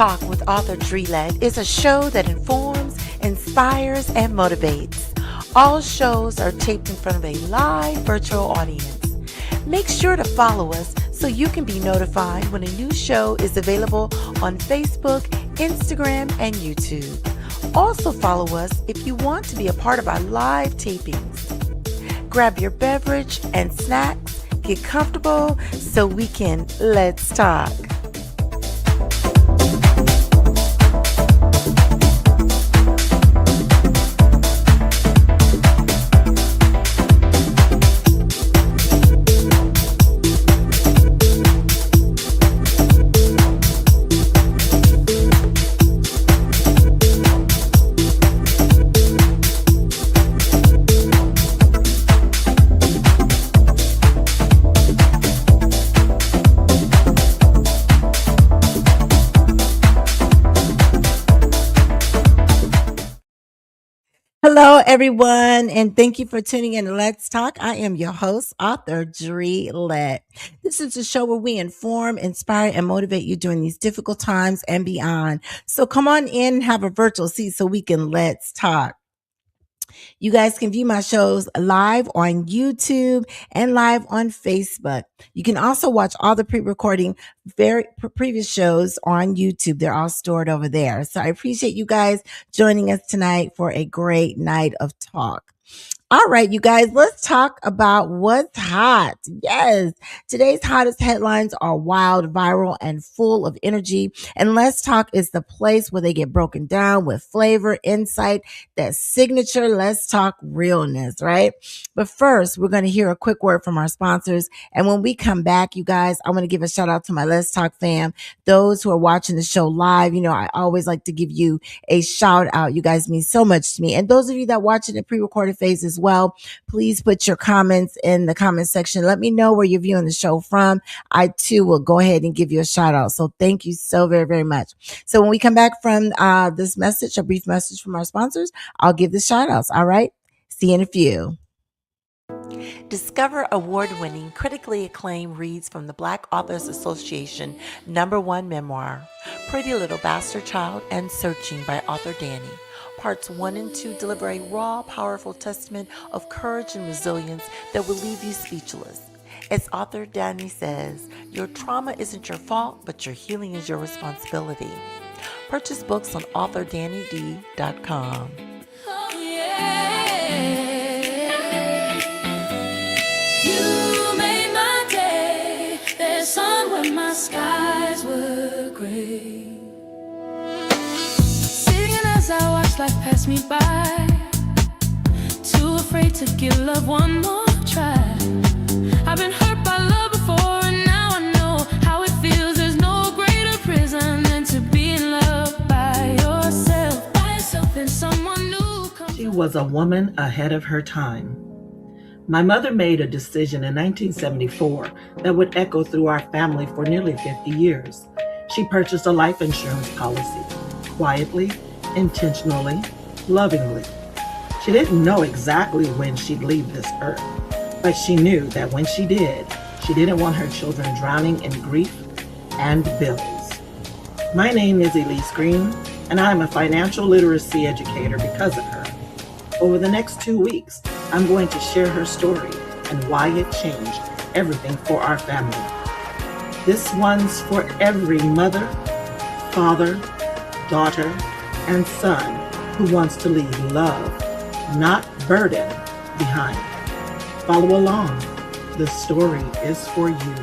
Talk with Author Dreelet is a show that informs, inspires, and motivates. All shows are taped in front of a live virtual audience. Make sure to follow us so you can be notified when a new show is available on Facebook, Instagram, and YouTube. Also follow us if you want to be a part of our live tapings. Grab your beverage and snacks, get comfortable so we can let's talk. Hello, everyone, and thank you for tuning in to Let's Talk. I am your host, author Dreelet. This is a show where we inform, inspire, and motivate you during these difficult times and beyond. So come on in and have a virtual seat so we can let's talk. You guys can view my shows live on YouTube and live on Facebook. You can also watch all the pre-recording previous shows on YouTube. They're all stored over there. So I appreciate you guys joining us tonight for a great night of talk. All right, you guys, let's talk about what's hot. Yes, today's hottest headlines are wild, viral, and full of energy. And Let's Talk is the place where they get broken down with flavor, insight, that signature Let's Talk realness, right? But first, we're going to hear a quick word from our sponsors. And when we come back, you guys, I want to give a shout out to my Let's Talk fam, those who are watching the show live. You know, I always like to give you a shout out. You guys mean so much to me. And those of you that watch in the pre-recorded phase as well, please put your comments in the comment section. Let me know where you're viewing the show from. I too will go ahead and give you a shout out. So thank you so very, very much. So when we come back from this message, a brief message from our sponsors, I'll give the shout outs. All right. See you in a few. Discover award-winning, critically acclaimed reads from the Black Authors Association #1 memoir, Pretty Little Bastard Child and Searching by author Danny. Parts 1 and 2 deliver a raw, powerful testament of courage and resilience that will leave you speechless. As author Danny says, your trauma isn't your fault, but your healing is your responsibility. Purchase books on authordannyd.com. Oh, yeah. You made my day. There's sun when my skies were gray. As I watch life pass me by, too afraid to give love one more try. I've been hurt by love before, and now I know how it feels. There's no greater prison than to be in love by yourself and someone new. She was a woman ahead of her time. My mother made a decision in 1974 that would echo through our family for nearly 50 years. She purchased a life insurance policy, quietly, intentionally, lovingly. She didn't know exactly when she'd leave this earth, but she knew that when she did, she didn't want her children drowning in grief and bills. My name is Elise Green, and I'm a financial literacy educator because of her. Over the next 2 weeks, I'm going to share her story and why it changed everything for our family. This one's for every mother, father, daughter, and son who wants to leave love, not burden, behind. Follow along. The story is for you.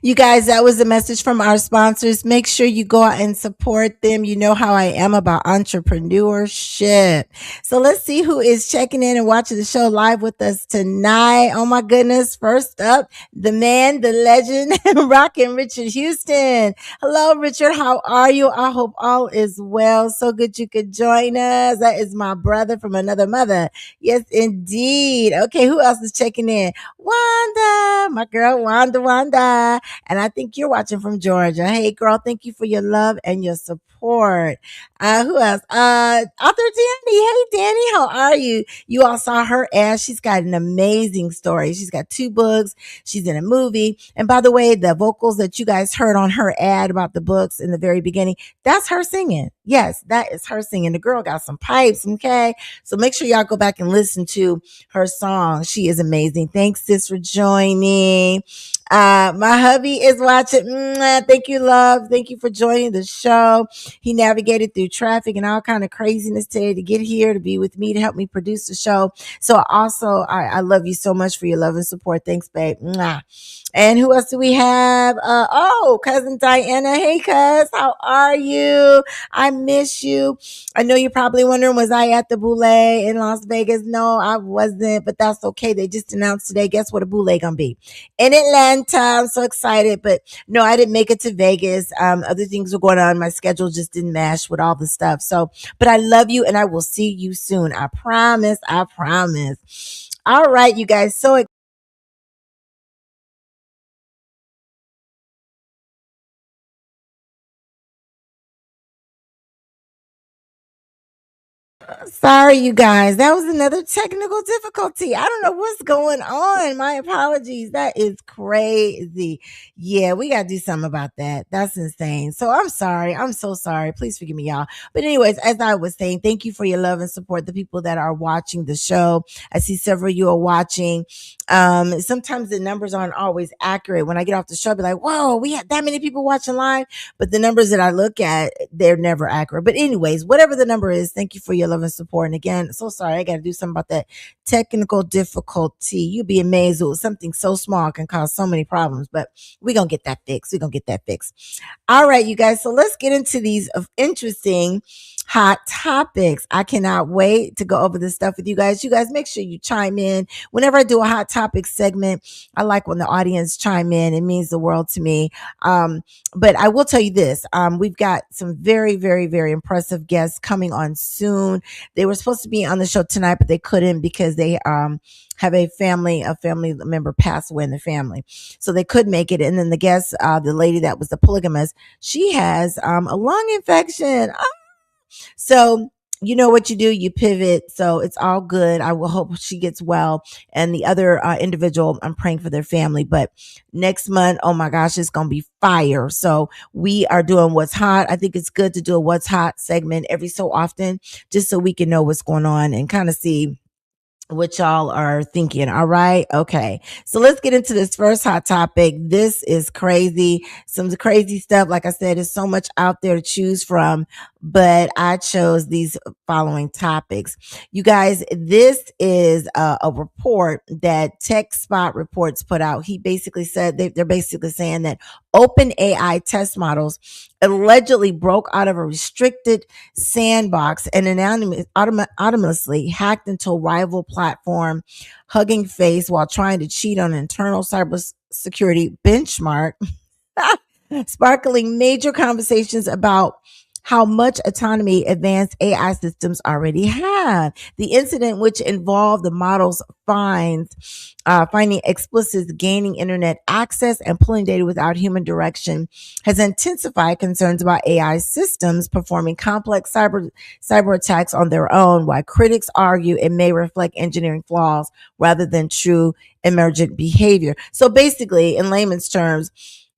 You guys, that was a message from our sponsors. Make sure you go out and support them. You know how I am about entrepreneurship. So let's see who is checking in and watching the show live with us tonight. Oh my goodness. First up, the man, the legend, Rockin' Richard Houston. Hello, Richard. How are you? I hope all is well. So good you could join us. That is my brother from another mother. Yes, indeed. Okay, who else is checking in? Wanda, my girl, Wanda. And I think you're watching from Georgia. Hey, girl, thank you for your love and your support. Who else? Author Danny. Hey, Danny, how are you? You all saw her ad. She's got an amazing story. She's got 2 books. She's in a movie. And by the way, the vocals that you guys heard on her ad about the books in the very beginning, that's her singing. Yes, that is her singing. The girl got some pipes, okay? So make sure y'all go back and listen to her song. She is amazing. Thanks, sis, for joining. My hubby is watching. Thank you, love. Thank you for joining the show. He navigated through traffic and all kind of craziness today to get here to be with me to help me produce the show. So also, I love you so much for your love and support. Thanks, babe. Mwah. And who else do we have? Cousin Diana. Hey, cuz, how are you? I miss you. I know you're probably wondering, was I at the Boule in Las Vegas? No, I wasn't, but that's okay. They just announced today. Guess what a Boule gonna be? In Atlanta. I'm so excited, but no, I didn't make it to Vegas. Other things were going on. My schedule just didn't mesh with all the stuff. So, but I love you and I will see you soon. I promise. I promise. All right, you guys. So sorry, you guys. That was another technical difficulty. I don't know what's going on. My apologies. That is crazy. Yeah, we got to do something about that. That's insane. So I'm sorry. I'm so sorry. Please forgive me, y'all. But, anyways, as I was saying, thank you for your love and support. The people that are watching the show, I see several of you are watching. Sometimes the numbers aren't always accurate. When I get off the show, I'll be like, whoa, we had that many people watching live. But the numbers that I look at, they're never accurate. But anyways, whatever the number is, thank you for your love and support. And again, so sorry, I got to do something about that technical difficulty. You'd be amazed with something so small can cause so many problems. But we're going to get that fixed. We're going to get that fixed. All right, you guys. So let's get into these interesting hot topics. I cannot wait to go over this stuff with you guys. You guys make sure you chime in. Whenever I do a hot topic segment, I like when the audience chime in. It means the world to me. But I will tell you this. We've got some very, very, very impressive guests coming on soon. They were supposed to be on the show tonight, but they couldn't because they have a family member pass away in the family. So they could make it. And then the guest, the lady that was the polygamist, she has a lung infection. So you know what you do, you pivot. So it's all good. I will hope she gets well. And the other individual, I'm praying for their family. But next month, oh my gosh, it's going to be fire. So we are doing what's hot. I think it's good to do a what's hot segment every so often, just so we can know what's going on and kind of see what y'all are thinking. All right. Okay. So let's get into this first hot topic. This is crazy. Some crazy stuff. Like I said, there's so much out there to choose from, but I chose these following topics. You guys, this is a report that Tech Spot Reports put out. He basically said they're basically saying that open AI test models allegedly broke out of a restricted sandbox and anonymously hacked into a rival platform, Hugging Face, while trying to cheat on an internal cybersecurity benchmark, sparkling major conversations about how much autonomy advanced AI systems already have. The incident, which involved the model's finding explicit gaining internet access and pulling data without human direction, has intensified concerns about AI systems performing complex cyber attacks on their own, while critics argue it may reflect engineering flaws rather than true emergent behavior. So basically, in layman's terms,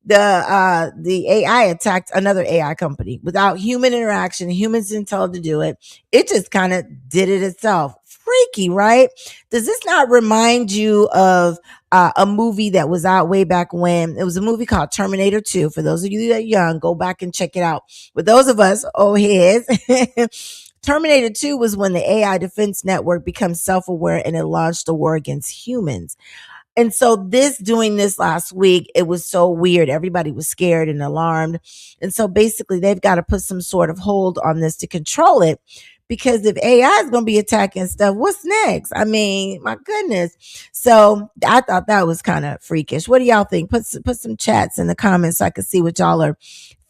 the AI attacked another AI company without human interaction. Humans didn't tell it to do it. It just kind of did it itself. Freaky, right? Does this not remind you of a movie that was out way back when? It was a movie called Terminator 2. For those of you that are young, go back and check it out. With those of us, old heads, Terminator 2 was when the AI defense network becomes self-aware and it launched a war against humans. And so this doing this last week, it was so weird. Everybody was scared and alarmed. And so basically they've got to put some sort of hold on this to control it. Because if AI is going to be attacking stuff, what's next? I mean, my goodness. So I thought that was kind of freakish. What do y'all think? Put some chats in the comments so I can see what y'all are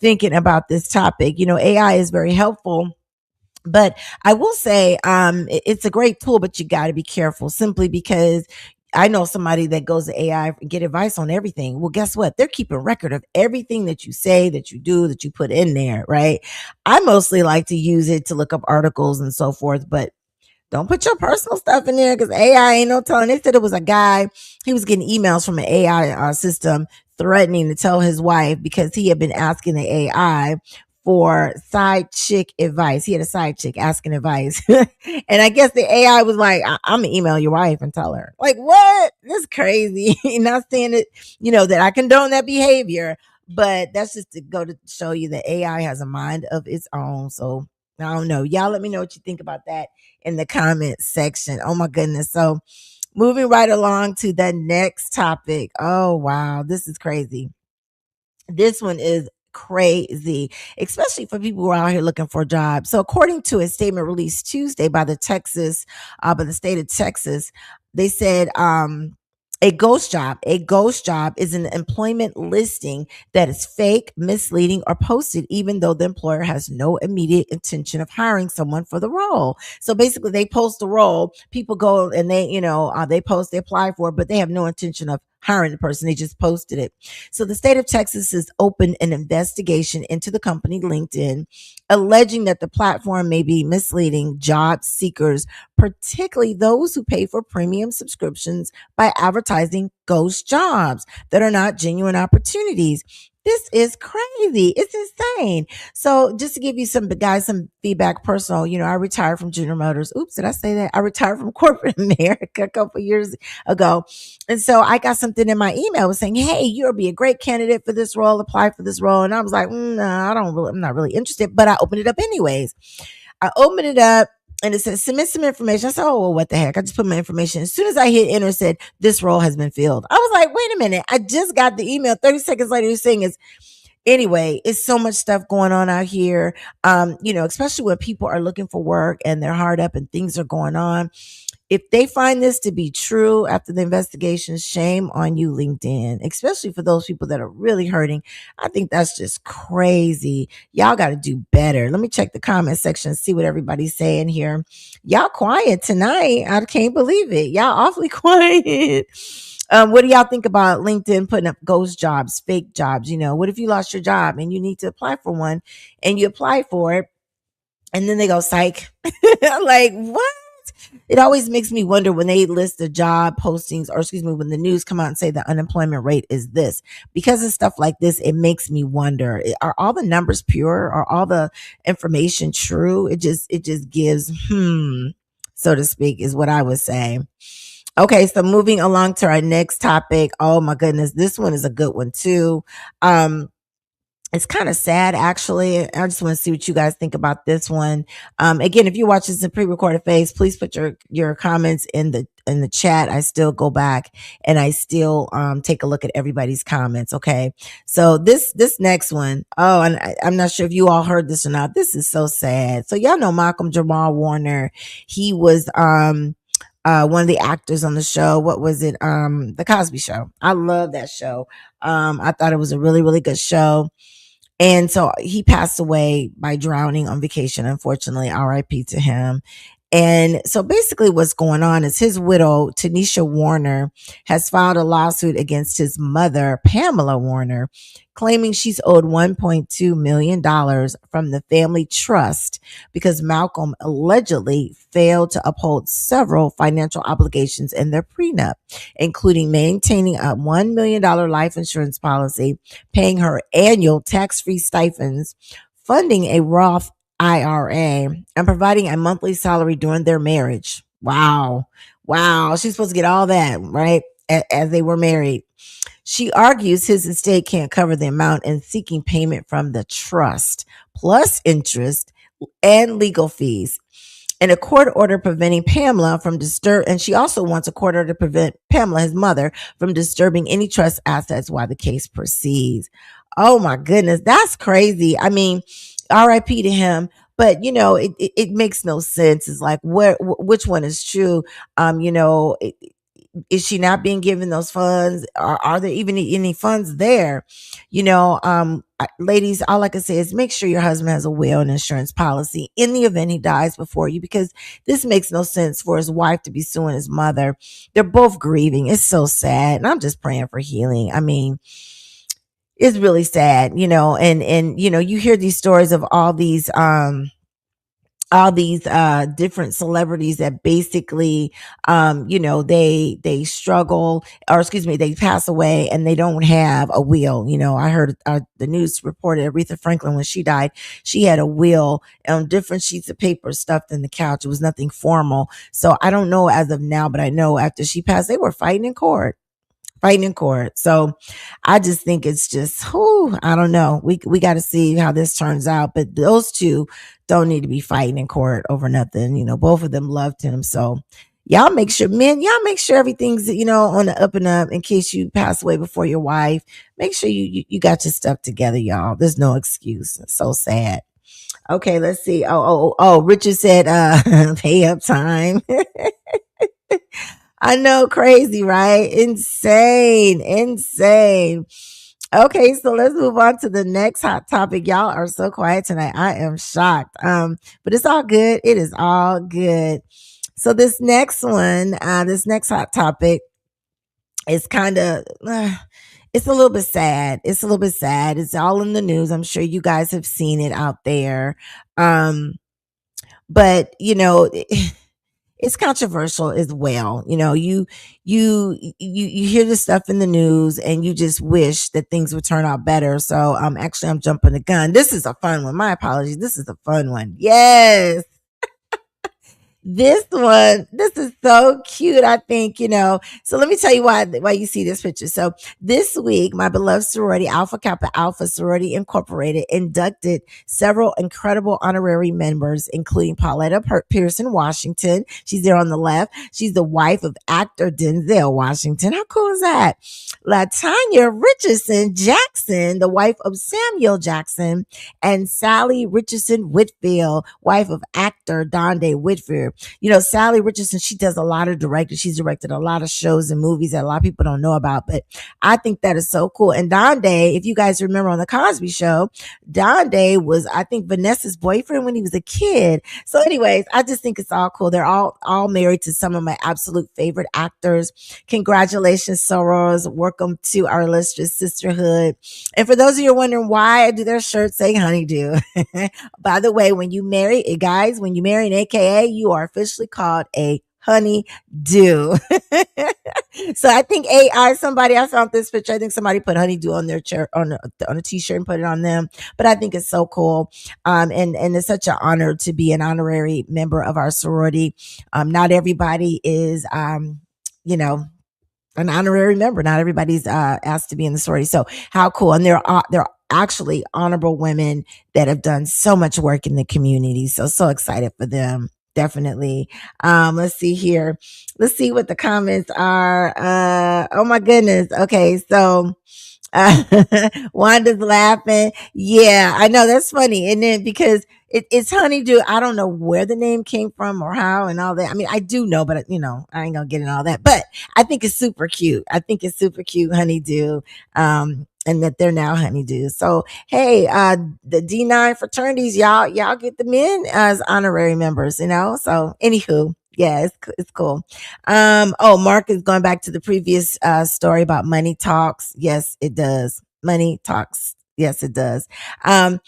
thinking about this topic. You know, AI is very helpful, but I will say it's a great tool, but you got to be careful simply because I know somebody that goes to AI and get advice on everything. Well, guess what? They're keeping record of everything that you say, that you do, that you put in there, right? I mostly like to use it to look up articles and so forth, but don't put your personal stuff in there because AI ain't no telling. They said it was a guy, he was getting emails from an AI system threatening to tell his wife because he had been asking the AI for side chick advice. He had a side chick asking advice. And I guess the AI was like, I'm going to email your wife and tell her. Like, what? This is crazy. Not saying it, that I condone that behavior, but that's just to go to show you that AI has a mind of its own. So I don't know. Y'all let me know what you think about that in the comment section. Oh my goodness. So moving right along to the next topic. Oh wow, this is crazy. This one is crazy, especially for people who are out here looking for a job. So, according to a statement released Tuesday by by the state of Texas, they said a ghost job is an employment listing that is fake, misleading, or posted, even though the employer has no immediate intention of hiring someone for the role. So basically, they post the role, people go and they post, they apply for it, but they have no intention of hiring the person. They just posted it. So the state of Texas has opened an investigation into the company LinkedIn, alleging that the platform may be misleading job seekers, particularly those who pay for premium subscriptions by advertising ghost jobs that are not genuine opportunities. This is crazy. It's insane. So just to give you some feedback personal, I retired from General Motors. Oops, did I say that? I retired from corporate America a couple years ago. And so I got something in my email saying, hey, you'll be a great candidate for this role, apply for this role. And I was like, no, I'm not really interested, but I opened it up anyways. I opened it up and it said, submit some information. I said, oh, well, what the heck? I just put my information. As soon as I hit enter, it said, this role has been filled. I was like, wait a minute. I just got the email 30 seconds later. You're saying is, anyway, it's so much stuff going on out here. Especially when people are looking for work and they're hard up and things are going on. If they find this to be true after the investigation, shame on you, LinkedIn, especially for those people that are really hurting. I think that's just crazy. Y'all got to do better. Let me check the comment section and see what everybody's saying here. Y'all quiet tonight. I can't believe it. Y'all awfully quiet. What do y'all think about LinkedIn putting up ghost jobs, fake jobs? What if you lost your job and you need to apply for one and you apply for it and then they go psych? Like, what? It always makes me wonder when they list the job postings, or excuse me, when the news come out and say the unemployment rate is this. Because of stuff like this, it makes me wonder, are all the numbers pure? Are all the information true? It just gives so to speak, is what I would say. Okay, so moving along to our next topic. Oh my goodness, this one is a good one too. It's kind of sad, actually. I just want to see what you guys think about this one. Again, if you watch this in pre-recorded phase, please put your comments in the chat. I still go back and I still take a look at everybody's comments. Okay, so this next one, oh, and I'm not sure if you all heard this or not. This is so sad. So y'all know Malcolm Jamal Warner. He was one of the actors on the show. What was it? The Cosby Show. I love that show. I thought it was a really, really good show. And so he passed away by drowning on vacation, unfortunately. RIP to him. And so basically what's going on is his widow, Tanisha Warner, has filed a lawsuit against his mother, Pamela Warner, claiming she's owed $1.2 million from the family trust because Malcolm allegedly failed to uphold several financial obligations in their prenup, including maintaining a $1 million life insurance policy, paying her annual tax-free stipends, funding a Roth IRA, and providing a monthly salary during their marriage. Wow. Wow. She's supposed to get all that, right? As they were married. She argues his estate can't cover the amount and seeking payment from the trust, plus interest and legal fees. and a court order preventing Pamela from and she also wants a court order to prevent Pamela, his mother, from disturbing any trust assets while the case proceeds. Oh my goodness, that's crazy. I mean, RIP to him. But it makes no sense. It's like which one is true? Is she not being given those funds? Are there even any funds there? Ladies, all I can say is make sure your husband has a will and insurance policy in the event he dies before you, because this makes no sense for his wife to be suing his mother. They're both grieving. It's so sad. And I'm just praying for healing. I mean, it's really sad, and you hear these stories of all these different celebrities that basically they struggle, or excuse me, they pass away and they don't have a will. I heard the news reported Aretha Franklin, when she died, she had a will on different sheets of paper stuffed in the couch. It was nothing formal. So I don't know as of now, but I know after she passed, they were fighting in court. So I just think it's just, I don't know. We got to see how this turns out. But those two don't need to be fighting in court over nothing. Both of them loved him. So y'all make sure everything's, on the up and up in case you pass away before your wife. Make sure you got your stuff together, y'all. There's no excuse. It's so sad. Okay, let's see. Richard said, pay up time. I know, crazy, right? Insane. Okay, so let's move on to the next hot topic. Y'all are so quiet tonight. I am shocked. But it's all good. It is all good. So this next one, this next hot topic is kind of it's a little bit sad. It's a little bit sad. It's all in the news. I'm sure you guys have seen it out there. But it's controversial as well. You hear this stuff in the news and you just wish that things would turn out better. So actually I'm jumping the gun. This is a fun one. My apologies. This is a fun one. Yes. This is so cute. I think, so let me tell you why you see this picture. So this week, my beloved sorority, Alpha Kappa Alpha Sorority Incorporated, inducted several incredible honorary members, including Pauletta Pearson Washington. She's there on the left. She's the wife of actor Denzel Washington. How cool is that? Latanya Richardson Jackson, the wife of Samuel Jackson, and Sally Richardson Whitfield, wife of actor Donde Whitfield. Sally Richardson, she does a lot of directing. She's directed a lot of shows and movies that a lot of people don't know about, but I think that is so cool. And Donde, if you guys remember on the Cosby Show, Donde was, I think, Vanessa's boyfriend when he was a kid. So anyways, I just think it's all cool. They're all married to some of my absolute favorite actors. Congratulations, Sorors. Welcome to our illustrious sisterhood. And for those of you wondering why do their shirts say honeydew, by the way, when you marry an AKA, you are officially called a honeydew. So I think I found this picture. I think somebody put honeydew on their chair on a t-shirt and put it on them. But I think it's so cool. And it's such an honor to be an honorary member of our sorority. Not everybody is an honorary member. Not everybody's asked to be in the sorority. So how cool. And they're actually honorable women that have done so much work in the community. So excited for them. Definitely. Let's see here. Let's see what the comments are. Oh my goodness. Okay. So, Wanda's laughing. Yeah, I know, that's funny. And then because it's honeydew, I don't know where the name came from or how and all that. I mean, I do know, but I ain't gonna get in all that. But I think it's super cute. I think it's super cute, honeydew. And that they're now honeydew. So hey, the D9 fraternities, y'all get the men as honorary members, So anywho, yeah, it's cool. Mark is going back to the previous story about money talks. Yes, it does. Money talks. Yes, it does. In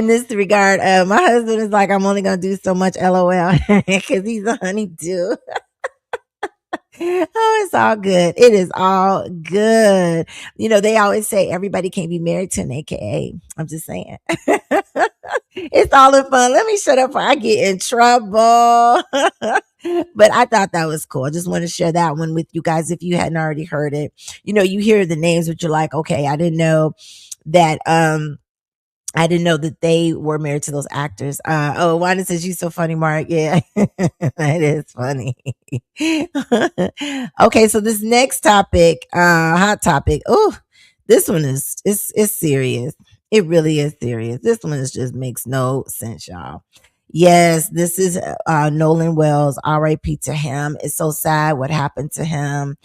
this regard, my husband is like, I'm only gonna do so much, LOL, because he's a honeydew. Oh, it's all good. It is all good. They always say everybody can't be married to an AKA. I'm just saying. It's all in fun. Let me shut up before I get in trouble. But I thought that was cool. I just want to share that one with you guys if you hadn't already heard it. You hear the names, but you're like, okay, I didn't know that I didn't know that they were married to those actors. Oh, Wanda says you so funny, Mark. Yeah, that is funny. Okay, so this next topic, hot topic. Oh, this one is it's serious. It really is serious. This one is just makes no sense, y'all. Yes, this is Nolan Wells. R.I.P. to him. It's so sad what happened to him.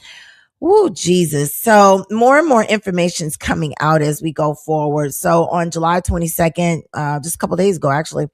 Oh, Jesus. So more and more information is coming out as we go forward. So on July 22nd, just a couple days ago, actually,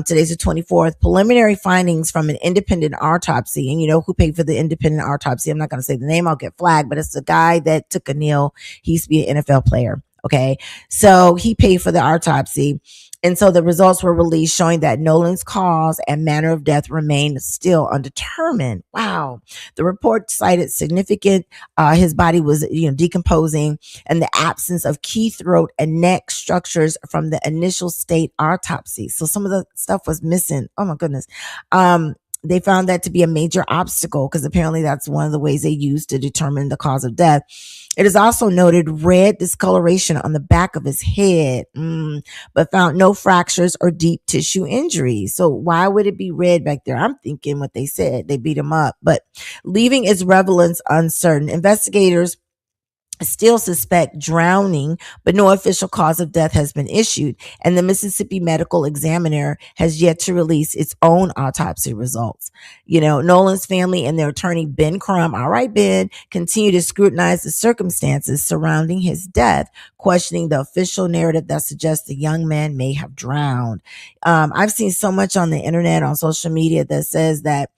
today's the 24th, preliminary findings from an independent autopsy. And you know who paid for the independent autopsy? I'm not going to say the name. I'll get flagged, but it's the guy that took a kneel. He used to be an NFL player. Okay. So he paid for the autopsy. And so the results were released showing that Nolan's cause and manner of death remain still undetermined. Wow. The report cited significant, his body was, decomposing and the absence of key throat and neck structures from the initial state autopsy. So some of the stuff was missing. Oh my goodness. They found that to be a major obstacle because apparently that's one of the ways they use to determine the cause of death. It is also noted red discoloration on the back of his head, but found no fractures or deep tissue injuries. So why would it be red back there? I'm thinking what they said. They beat him up, but leaving its relevance uncertain. Investigators still suspect drowning, but no official cause of death has been issued. And the Mississippi Medical Examiner has yet to release its own autopsy results. Nolan's family and their attorney, Ben Crum, all right, Ben, continue to scrutinize the circumstances surrounding his death, questioning the official narrative that suggests the young man may have drowned. I've seen so much on the internet, on social media that says that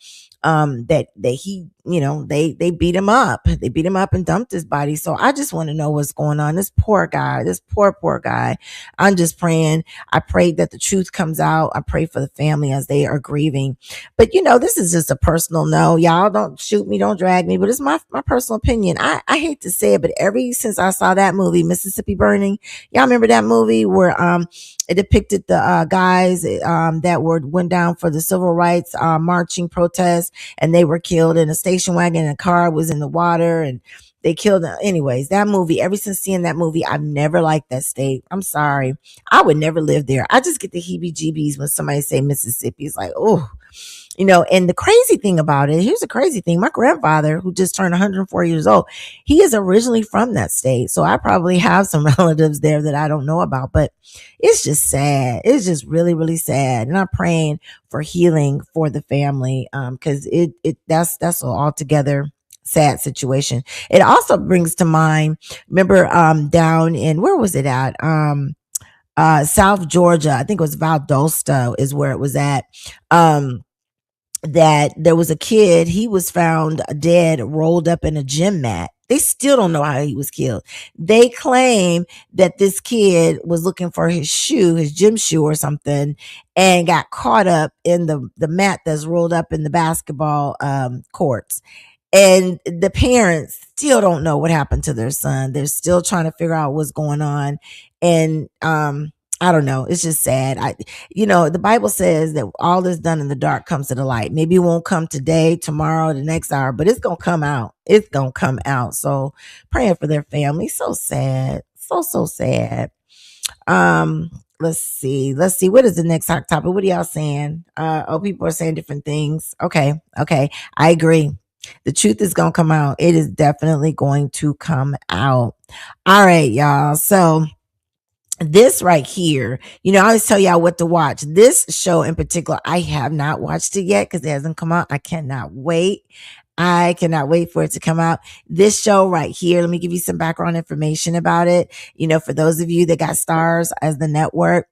that he, they beat him up. They beat him up and dumped his body. So I just want to know what's going on. This poor guy, this poor guy. I'm just praying. I pray that the truth comes out. I pray for the family as they are grieving. But this is just a personal no. Y'all don't shoot me, don't drag me, but it's my personal opinion. I hate to say it, but ever since I saw that movie, Mississippi Burning, y'all remember that movie where it depicted the guys that went down for the civil rights marching protest, and they were killed in a station wagon, and a car was in the water, and they killed them. Anyways, that movie, ever since seeing that movie, I've never liked that state. I'm sorry. I would never live there. I just get the heebie-jeebies when somebody say Mississippi. It's like, oh, and the crazy thing about it, here's the crazy thing. My grandfather, who just turned 104 years old, he is originally from that state. So I probably have some relatives there that I don't know about, but it's just sad. It's just really, really sad. And I'm praying for healing for the family. Cause that's an altogether sad situation. It also brings to mind, remember, down in, where was it at? South Georgia, I think it was Valdosta is where it was at. That there was a kid, he was found dead, rolled up in a gym mat. They still don't know how he was killed. They claim that this kid was looking for his shoe, his gym shoe or something, and got caught up in the mat that's rolled up in the basketball courts. And the parents still don't know what happened to their son. They're still trying to figure out what's going on. And I don't know. It's just sad. The Bible says that all that's done in the dark comes to the light. Maybe it won't come today, tomorrow, the next hour, but it's going to come out. It's going to come out. So praying for their family. So sad. So sad. Let's see. What is the next hot topic? What are y'all saying? People are saying different things. Okay. I agree. The truth is going to come out. It is definitely going to come out. All right, y'all. So this right here, I always tell y'all what to watch. This show in particular, I have not watched it yet because it hasn't come out. I cannot wait. For it to come out. This show right here, let me give you some background information about it. For those of you that got Stars as the network,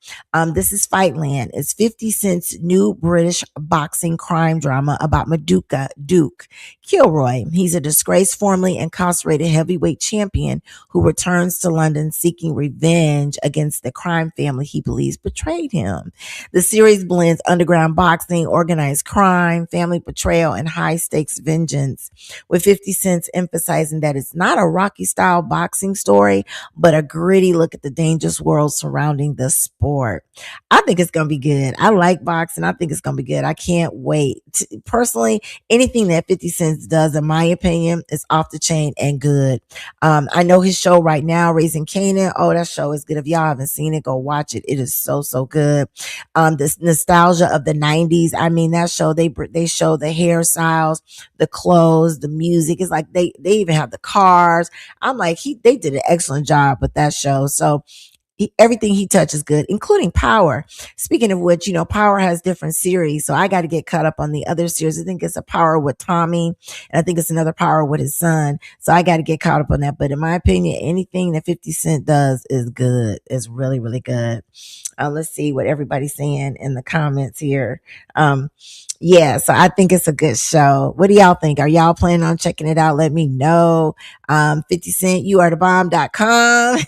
this is Fightland. It's 50 Cent's new British boxing crime drama about Duke Kilroy. He's a disgraced, formerly incarcerated heavyweight champion who returns to London seeking revenge against the crime family he believes betrayed him. The series blends underground boxing, organized crime, family betrayal, and high stakes vengeance vengeance, with 50 Cent emphasizing that it's not a Rocky style boxing story, but a gritty look at the dangerous world surrounding the sport. I think it's going to be good. I like boxing. I think it's going to be good. I can't wait. Personally, anything that 50 Cent does, in my opinion, is off the chain and good. I know his show right now, Raising Canaan. Oh, that show is good. If y'all haven't seen it, go watch it. It is so, so good. This nostalgia of the 90s. I mean, that show, they show the hairstyles, the clothes, the music. It's like they even have the cars. I'm like, they did an excellent job with that show. So everything he touches good, including Power. Speaking of which, Power has different series, so I got to get caught up on the other series. I think it's a Power with Tommy, and I think it's another Power with his son. So I got to get caught up on that. But in my opinion, anything that 50 Cent does is good. It's really, really good. Let's see what everybody's saying in the comments here. Um, yeah, so I think it's a good show. What do y'all think? Are y'all planning on checking it out? Let me know. 50 Cent, you are the bomb.com.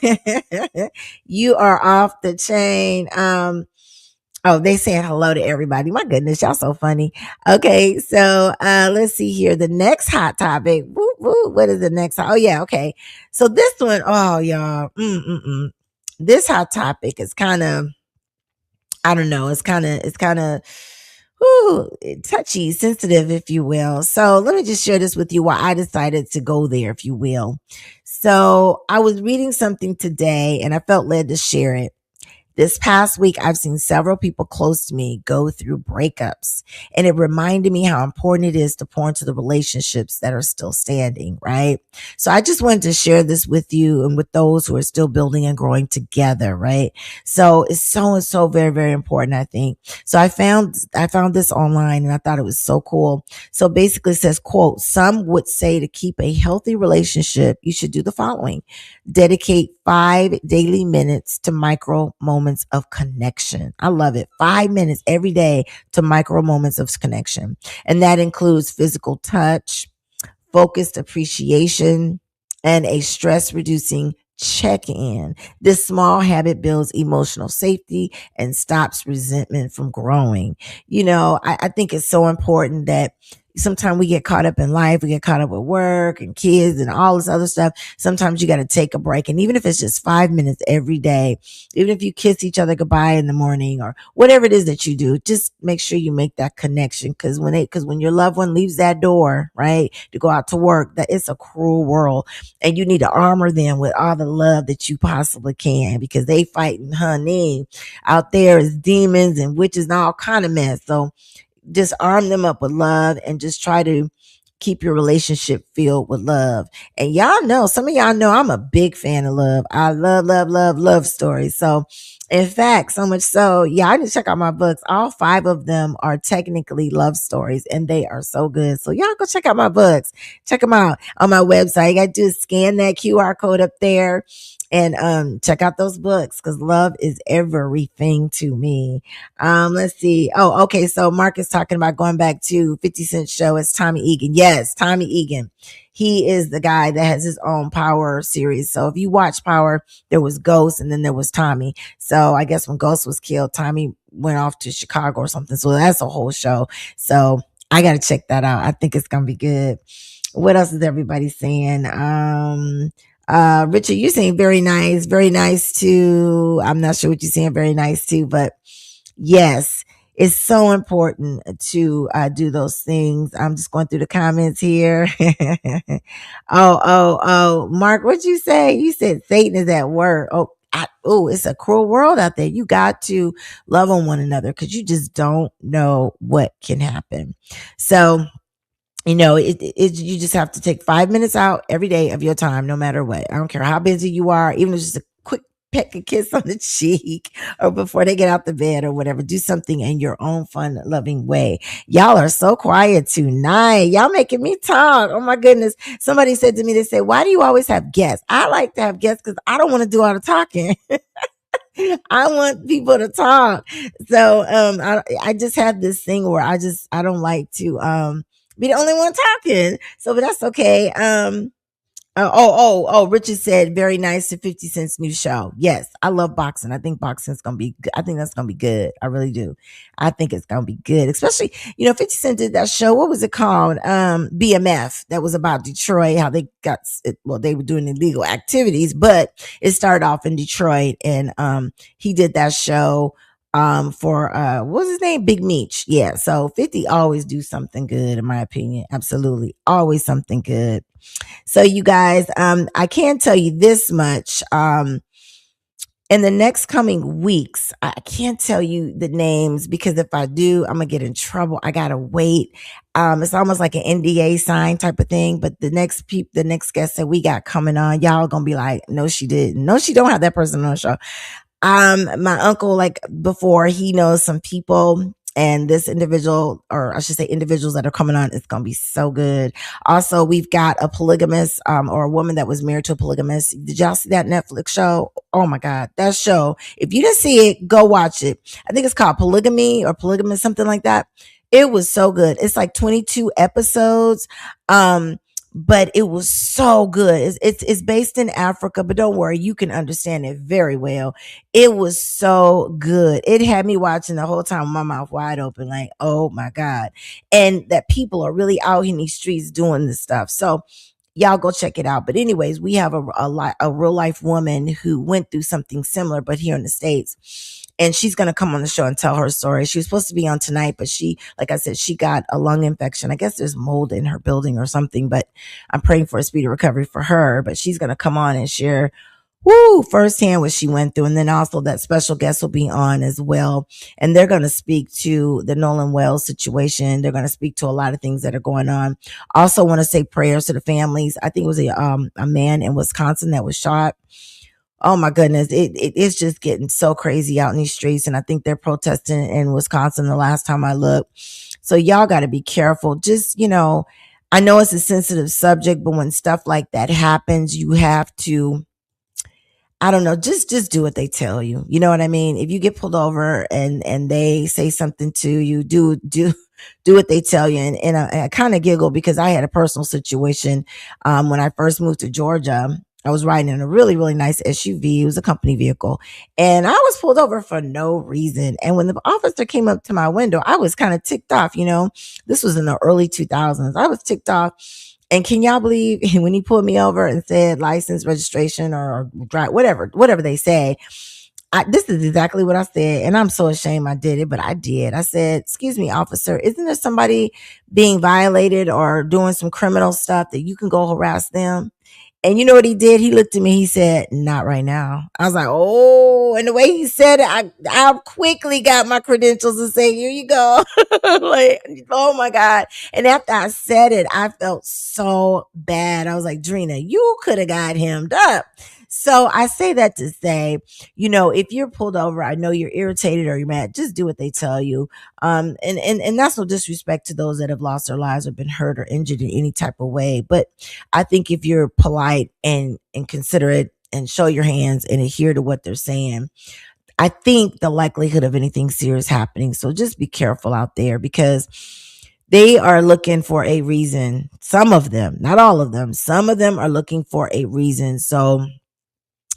You are off the chain. Oh, they saying hello to everybody. My goodness, y'all so funny. Okay, so let's see here. The next hot topic. Woo, woo, what is the next? Oh, yeah, okay. So this one, oh, y'all. This hot topic is kind of, I don't know. It's kind of touchy, sensitive, if you will. So let me just share this with you why I decided to go there, if you will. So I was reading something today and I felt led to share it. This past week, I've seen several people close to me go through breakups, and it reminded me how important it is to pour into the relationships that are still standing, right? So I just wanted to share this with you and with those who are still building and growing together, right? So it's so very, very important, I think. So I found this online and I thought it was so cool. So basically it says, quote, some would say to keep a healthy relationship, you should do the following: dedicate 5 daily minutes to micro moments of connection. I love it. 5 minutes every day to micro moments of connection. And that includes physical touch, focused appreciation, and a stress reducing check in. This small habit builds emotional safety and stops resentment from growing. I think it's so important that sometimes we get caught up in life, we get caught up with work and kids and all this other stuff. Sometimes you got to take a break. And even if it's just 5 minutes every day, even if you kiss each other goodbye in the morning or whatever it is that you do, just make sure you make that connection. Because when your loved one leaves that door, right, to go out to work, that it's a cruel world, and you need to armor them with all the love that you possibly can, because they fighting, honey, out there is demons and witches and all kind of mess. So just arm them up with love and just try to keep your relationship filled with love. And y'all know, some of y'all know I'm a big fan of love. I love stories. So in fact, so much so, yeah, I need to check out my books. All 5 of them are technically love stories and they are so good. So y'all go check out my books. Check them out on my website. You got to do is scan that QR code up there and check out those books, because love is everything to me. Let's see. Oh, okay. So Mark is talking about going back to 50 Cent show. It's Tommy Egan. Yes, Tommy Egan. He is the guy that has his own Power series. So if you watch Power, there was Ghost and then there was Tommy. So I guess when Ghost was killed, Tommy went off to Chicago or something. So that's a whole show. So I got to check that out. I think it's going to be good. What else is everybody saying? Richard, you saying very nice too. I'm not sure what you're saying very nice too, but yes, it's so important to do those things. I'm just going through the comments here. Oh, Mark, what'd you say? You said Satan is at work. It's a cruel world out there. You got to love on one another, because you just don't know what can happen. So, you just have to take 5 minutes out every day of your time, no matter what. I don't care how busy you are, even if it's just a quick peck a kiss on the cheek or before they get out the bed or whatever. Do something in your own fun, loving way. Y'all are so quiet tonight. Y'all making me talk. Oh my goodness. Somebody said to me, they said, why do you always have guests? I like to have guests because I don't want to do all the talking. I want people to talk. So I just have this thing where I don't like to be the only one talking. So but that's okay. Richard said very nice to 50 Cent's new show. Yes, I love boxing. I think boxing's gonna be good. I think that's gonna be good. I really do. I think it's gonna be good. Especially, 50 Cent did that show. What was it called? BMF. That was about Detroit, how they got well, they were doing illegal activities, but it started off in Detroit, and he did that show for what was his name? Big Meech. Yeah. So 50 always do something good, in my opinion. Absolutely. Always something good. So you guys, I can tell you this much. In the next coming weeks, I can't tell you the names because if I do, I'm gonna get in trouble. I gotta wait. It's almost like an NDA sign type of thing. But the next guest that we got coming on, y'all gonna be like, no, she didn't. No, she don't have that person on the show. My uncle, like before, he knows some people, and this individual, or I should say individuals that are coming on, it's gonna be so good. Also, we've got a polygamist, or a woman that was married to a polygamist. Did y'all see that Netflix show? Oh my God, that show. If you didn't see it, go watch it. I think it's called Polygamy or Polygamous, something like that. It was so good. It's like 22 episodes. But it was so good. It's based in Africa, but don't worry, you can understand it very well. It was so good. It had me watching the whole time with my mouth wide open, like, oh my God. And that people are really out in these streets doing this stuff. So y'all go check it out. But anyways, we have a real life woman who went through something similar, but here in the States. And she's going to come on the show and tell her story. She was supposed to be on tonight, but like I said, she got a lung infection. I guess there's mold in her building or something, but I'm praying for a speedy recovery for her. But she's going to come on and share firsthand what she went through. And then also that special guest will be on as well. And they're going to speak to the Nolan Wells situation. They're going to speak to a lot of things that are going on. Also want to say prayers to the families. I think it was a man in Wisconsin that was shot. Oh my goodness. It's just getting so crazy out in these streets. And I think they're protesting in Wisconsin the last time I looked. So y'all got to be careful. Just, I know it's a sensitive subject, but when stuff like that happens, you have to, I don't know, just do what they tell you. You know what I mean? If you get pulled over and they say something to you, do what they tell you. And I kind of giggle because I had a personal situation when I first moved to Georgia. I was riding in a really, really nice SUV. It was a company vehicle. And I was pulled over for no reason. And when the officer came up to my window, I was kind of ticked off. This was in the early 2000s. I was ticked off. And can y'all believe when he pulled me over and said license, registration, or drive, whatever they say, this is exactly what I said. And I'm so ashamed I did it, but I did. I said, excuse me, officer, isn't there somebody being violated or doing some criminal stuff that you can go harass them? And you know what he did? He looked at me. He said, not right now. I was like, oh, and the way he said it, I quickly got my credentials and say, here you go. Like, oh my God. And after I said it, I felt so bad. I was like, Drina, you could have got him up. So I say that to say, if you're pulled over, I know you're irritated or you're mad, just do what they tell you. And that's no disrespect to those that have lost their lives or been hurt or injured in any type of way. But I think if you're polite and considerate and show your hands and adhere to what they're saying, I think the likelihood of anything serious happening. So just be careful out there because they are looking for a reason. Some of them, not all of them, some of them are looking for a reason. So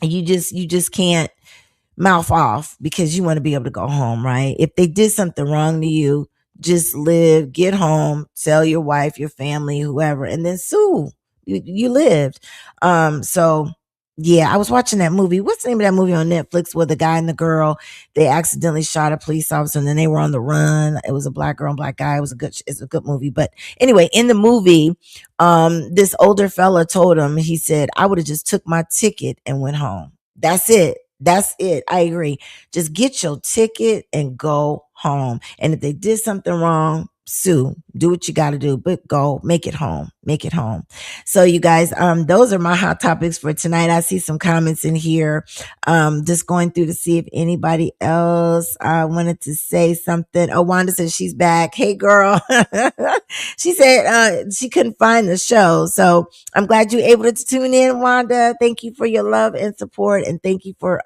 you just can't mouth off because you want to be able to go home, right? If they did something wrong to you, just live, get home, tell your wife, your family, whoever, and then sue. You lived. So yeah, I was watching that movie. What's the name of that movie on Netflix where the guy and the girl, they accidentally shot a police officer and then they were on the run. It was a black girl and black guy. It's a good movie. But anyway, in the movie, this older fella told him, he said, I would have just took my ticket and went home. That's it. That's it. I agree. Just get your ticket and go home. And if they did something wrong, sue. Do what you got to do, but go make it home. Make it home. So you guys, those are my hot topics for tonight. I see some comments in here. Just going through to see if anybody else wanted to say something. Oh, Wanda says she's back. Hey, girl. She said she couldn't find the show. So I'm glad you're able to tune in, Wanda. Thank you for your love and support, and thank you for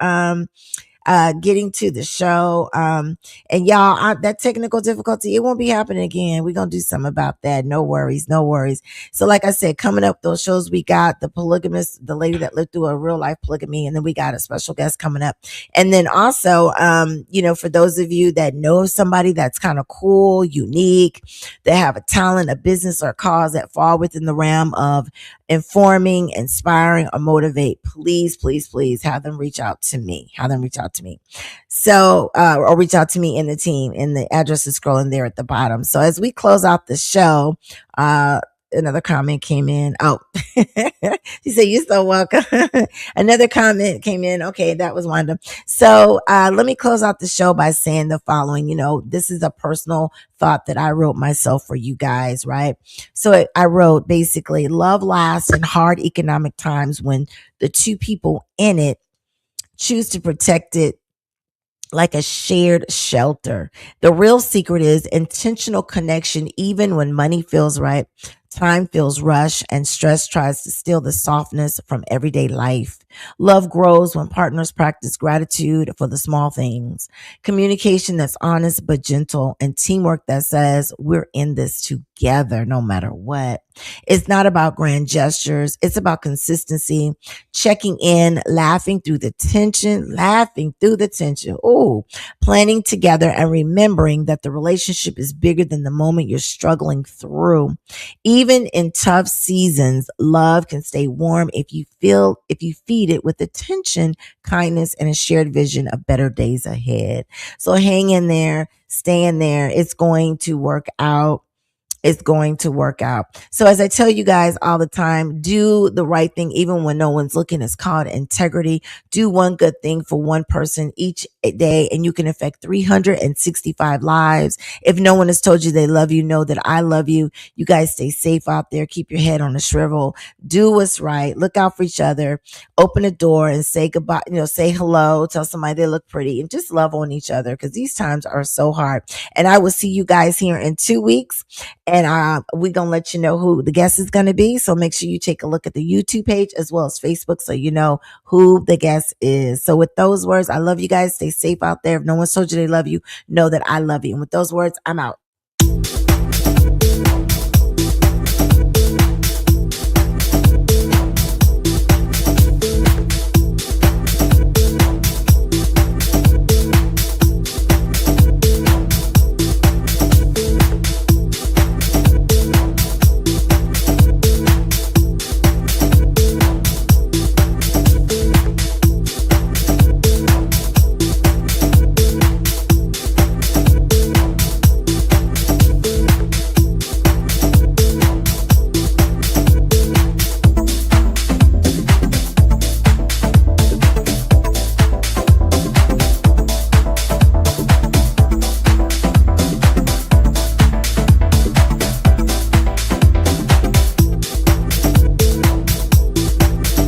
getting to the show. And y'all, that technical difficulty, it won't be happening again. We're going to do something about that. No worries, no worries. So, like I said, coming up, those shows, we got the polygamist, the lady that lived through a real life polygamy, and then we got a special guest coming up. And then also, for those of you that know somebody that's kind of cool, unique, that have a talent, a business, or a cause that fall within the realm of informing, inspiring, or motivate, please, please, please have them reach out to me. Have them reach out to me. So, or reach out to me in the team, and the address is scrolling there at the bottom. So as we close out the show, another comment came in. Oh, she said, "You're so welcome." Another comment came in. Okay, that was Wanda. So let me close out the show by saying the following. This is a personal thought that I wrote myself for you guys, right? So I wrote basically, love lasts in hard economic times when the two people in it choose to protect it like a shared shelter. The real secret is intentional connection, even when money feels right, time feels rushed, and stress tries to steal the softness from everyday life. Love grows when partners practice gratitude for the small things, communication that's honest but gentle, and teamwork that says, we're in this together no matter what. It's not about grand gestures, it's about consistency, checking in, laughing through the tension. Oh, planning together and remembering that the relationship is bigger than the moment you're struggling through. Even in tough seasons, love can stay warm if you feed it with attention, kindness, and a shared vision of better days ahead. So hang in there, stay in there. It's going to work out. It's going to work out. So as I tell you guys all the time, do the right thing even when no one's looking. It's called integrity. Do one good thing for one person each day, and you can affect 365 lives. If no one has told you they love you, know that I love you. You guys stay safe out there. Keep your head on a swivel. Do what's right. Look out for each other. Open a door and say goodbye. Say hello. Tell somebody they look pretty, and just love on each other, because these times are so hard. And I will see you guys here in 2 weeks. And we're going to let you know who the guest is going to be. So make sure you take a look at the YouTube page as well as Facebook, so you know who the guest is. So with those words, I love you guys. Stay safe out there. If no one's told you they love you, know that I love you. And with those words, I'm out.